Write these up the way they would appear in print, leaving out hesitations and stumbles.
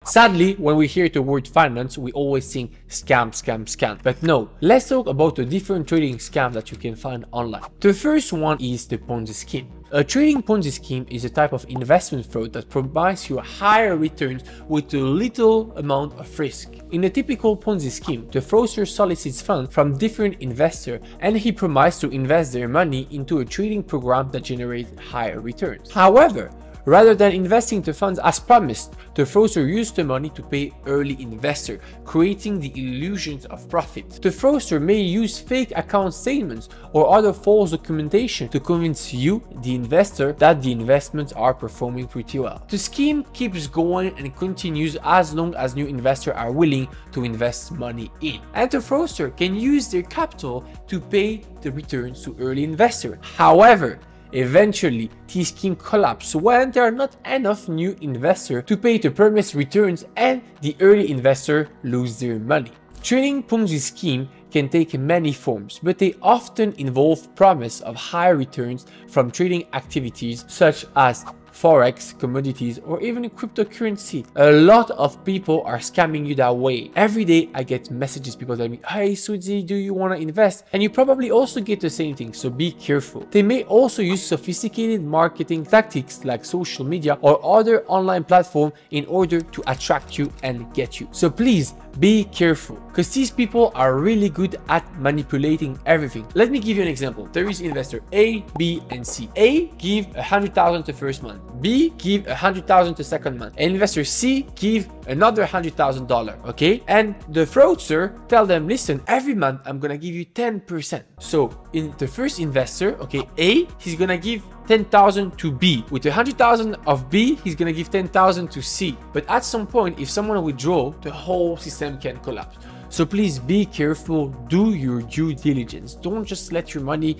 Sadly, when we hear the word finance, we always think scam, scam, scam. But no, let's talk about the different trading scams that you can find online. The first one is the Ponzi scheme. A trading Ponzi scheme is a type of investment fraud that provides you higher returns with a little amount of risk. In a typical Ponzi scheme, the fraudster solicits funds from different investors and he promises to invest their money into a trading program that generates higher returns. However, rather than investing the funds as promised, the fraudster used the money to pay early investors, creating the illusions of profit. The fraudster may use fake account statements or other false documentation to convince you, the investor, that the investments are performing pretty well. The scheme keeps going and continues as long as new investors are willing to invest money in. And the fraudster can use their capital to pay the returns to early investors. However, eventually, the scheme collapses when there are not enough new investors to pay the promised returns and the early investors lose their money. Trading Ponzi scheme can take many forms, but they often involve promise of high returns from trading activities such as Forex, commodities, or even cryptocurrency. A lot of people are scamming you that way. Every day I get messages, people telling me, hey Switzy, do you want to invest? And you probably also get the same thing, so be careful. They may also use sophisticated marketing tactics like social media or other online platforms in order to attract you and get you. So please be careful, because these people are really good at manipulating everything. Let me give you an example. There is investor A, B, and C. A give 100,000 the first month. B give 100,000 the second month. And investor C give another $100,000. Okay, and the fraudster tell them, listen, every month I'm gonna give you 10%. So in the first investor, okay, A, he's gonna give 10,000 to B. With 100,000 of B, he's gonna give 10,000 to C. But at some point, if someone withdraw, the whole system can collapse. So please be careful, do your due diligence. Don't just let your money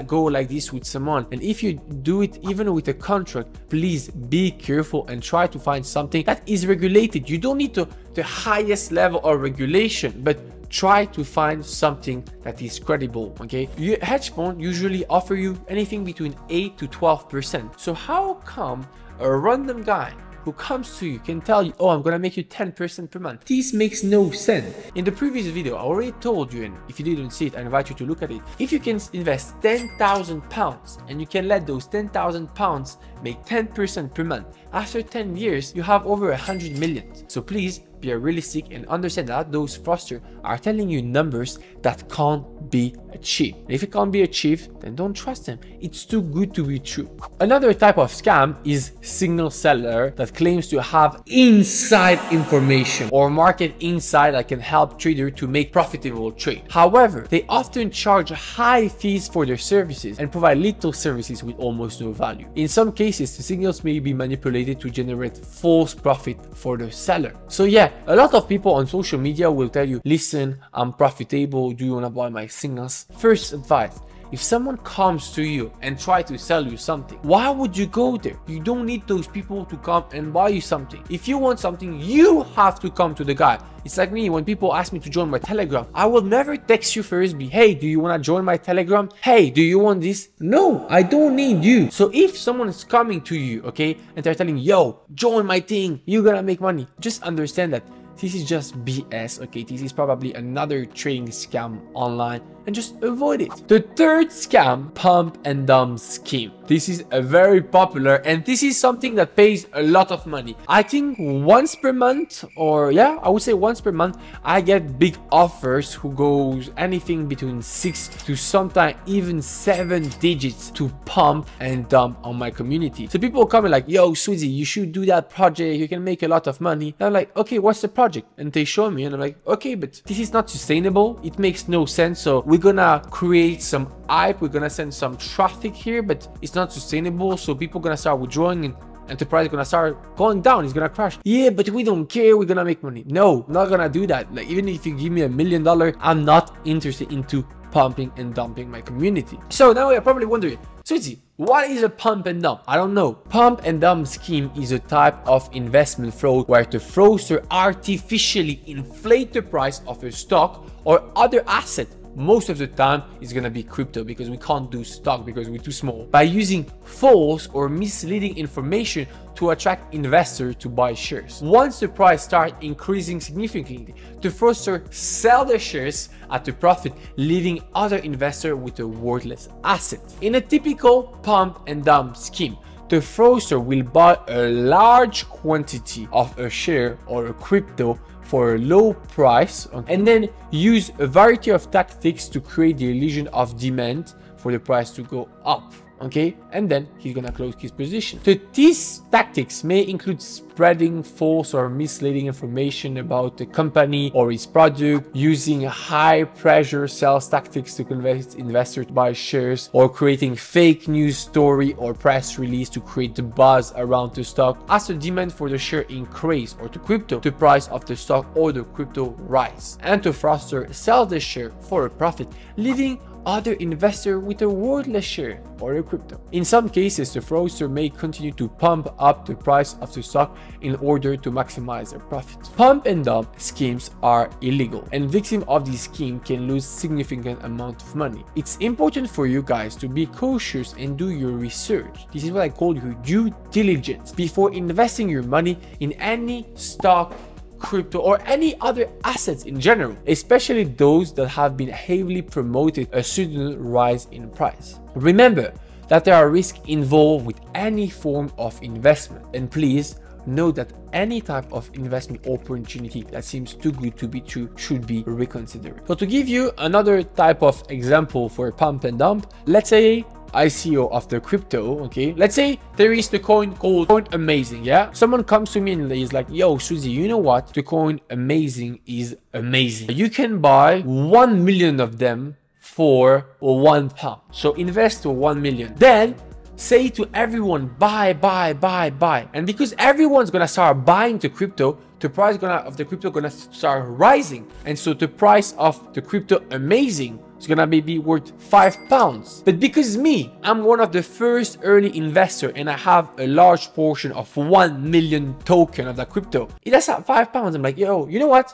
go like this with someone. And if you do it even with a contract, please be careful and try to find something that is regulated. You don't need the highest level of regulation, but try to find something that is credible. Okay, hedge fund usually offer you anything between 8 to 12%. So how come a random guy who comes to you can tell you, oh, I'm gonna make you 10% per month? This makes no sense. In the previous video, I already told you, and if you didn't see it, I invite you to look at it. If you can invest 10,000 pounds and you can let those 10,000 pounds make 10% per month, after 10 years, you have over 100 million. So please be realistic and understand that those fraudsters are telling you numbers that can't be achieved. And if it can't be achieved, then don't trust them. It's too good to be true. Another type of scam is signal seller that claims to have inside information or market insight that can help traders to make profitable trade. However, they often charge high fees for their services and provide little services with almost no value. In some cases, the signals may be manipulated to generate false profit for the seller. So yeah, a lot of people on social media will tell you, listen, I'm profitable, do you want to buy my signals? First advice, if someone comes to you and try to sell you something, why would you go there? You don't need those people to come and buy you something. If you want something, you have to come to the guy. It's like me, when people ask me to join my Telegram, I will never text you first, hey, do you want to join my Telegram? Hey, do you want this? No, I don't need you. So if someone is coming to you, okay, and they're telling you, yo, join my thing, you're gonna make money, just understand that this is just BS, okay? This is probably another trading scam online, and just avoid it. The third scam, pump and dump scheme. This is a very popular, and this is something that pays a lot of money. I think once per month, or yeah, I would say once per month, I get big offers who goes anything between 6 to sometimes even 7 digits to pump and dump on my community. So people come and like, yo, Switzy, you should do that project. You can make a lot of money. And I'm like, okay, what's the project? And they show me, and I'm like, okay, but this is not sustainable. It makes no sense. So we're gonna create some hype. We're gonna send some traffic here, but it's not sustainable. So people gonna start withdrawing, and the price is gonna start going down. It's gonna crash. Yeah, but we don't care. We're gonna make money. No, I'm not gonna do that. Like, even if you give me $1 million, I'm not interested into pumping and dumping my community. So now you're probably wondering, Switzy, what is a pump and dump? I don't know. Pump and dump scheme is a type of investment fraud where the fraudster artificially inflate the price of a stock or other asset most of the time it's gonna be crypto, because we can't do stock because we're too small, by using false or misleading information to attract investors to buy shares. Once the price starts increasing significantly, the fraudster sell the shares at a profit, leaving other investors with a worthless asset. In a typical pump and dump scheme, the fraudster will buy a large quantity of a share or a crypto for a low price, and then use a variety of tactics to create the illusion of demand for the price to go up. Okay, and then he's gonna close his position. So these tactics may include spreading false or misleading information about the company or its product, using high pressure sales tactics to convince investors to buy shares, or creating fake news story or press release to create the buzz around the stock. As the demand for the share increase or the crypto, the price of the stock or the crypto rise, and the fraudster sells the share for a profit, leaving other investor with a worthless share or a crypto. In some cases, the fraudster may continue to pump up the price of the stock in order to maximize their profits. Pump and dump schemes are illegal, and victims of this scheme can lose significant amount of money. It's important for you guys to be cautious and do your research. This is what I call your due diligence before investing your money in any stock, crypto, or any other assets in general, especially those that have been heavily promoted a sudden rise in price. Remember that there are risks involved with any form of investment, and please know that any type of investment opportunity that seems too good to be true should be reconsidered. So to give you another type of example for pump and dump, let's say ICO of the crypto, okay? Let's say there is the coin called Coin Amazing, yeah? Someone comes to me and is like, yo, Switzy, you know what? The coin Amazing is amazing. You can buy 1 million of them for £1. So invest for 1 million. Then say to everyone, buy, buy, buy, buy. And because everyone's gonna start buying the crypto, the price of the crypto gonna start rising. And so the price of the crypto Amazing is gonna be worth £5. But because me, I'm one of the first early investor and I have a large portion of 1 million token of that crypto, it has at £5. I'm like, yo, you know what?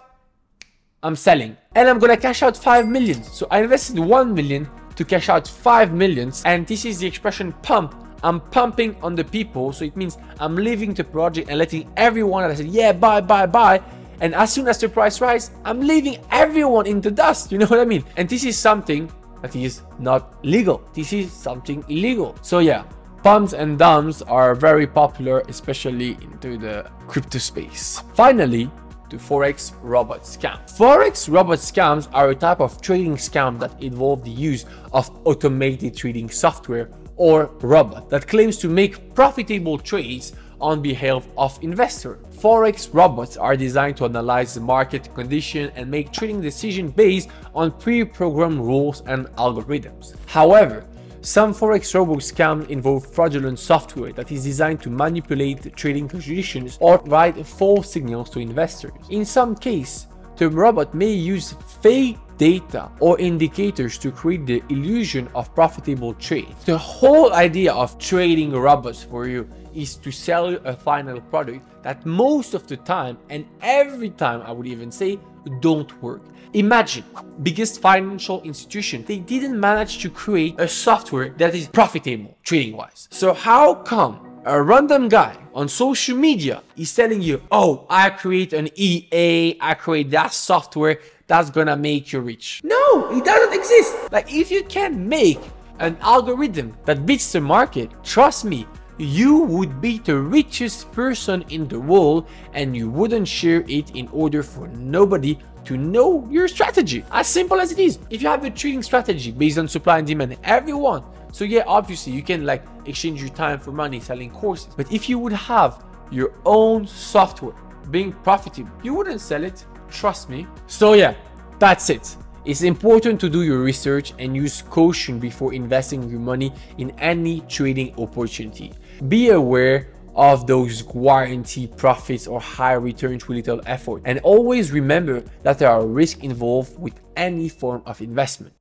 I'm selling and I'm gonna cash out 5 million. So I invested 1 million to cash out 5 millions, and this is the expression pump. I'm pumping on the people, so it means I'm leaving the project and letting everyone that I said, yeah, buy, buy, buy. And as soon as the price rises, I'm leaving everyone in the dust. You know what I mean? And this is something that is not legal. This is something illegal. So yeah, pumps and dumps are very popular, especially into the crypto space. Finally, the Forex robot scam. Forex robot scams are a type of trading scam that involve the use of automated trading software or robot that claims to make profitable trades on behalf of investors. Forex robots are designed to analyze the market condition and make trading decisions based on pre-programmed rules and algorithms. However, some Forex robot scams involve fraudulent software that is designed to manipulate the trading conditions or provide false signals to investors. In some cases, the robot may use fake data or indicators to create the illusion of profitable trade. The whole idea of trading robots for you is to sell you a final product that most of the time, and every time I would even say, don't work. Imagine, biggest financial institution, they didn't manage to create a software that is profitable trading wise. So how come a random guy on social media is telling you, oh, I create an EA, I create that software that's gonna make you rich? No, it doesn't exist. Like, if you can make an algorithm that beats the market, trust me, you would be the richest person in the world, and you wouldn't share it in order for nobody to know your strategy. As simple as it is. If you have a trading strategy based on supply and demand, everyone. So yeah, obviously you can like exchange your time for money selling courses. But if you would have your own software being profitable, you wouldn't sell it. Trust me. So yeah, that's it. It's important to do your research and use caution before investing your money in any trading opportunity. Be aware of those guaranteed profits or high returns with little effort, and always remember that there are risks involved with any form of investment.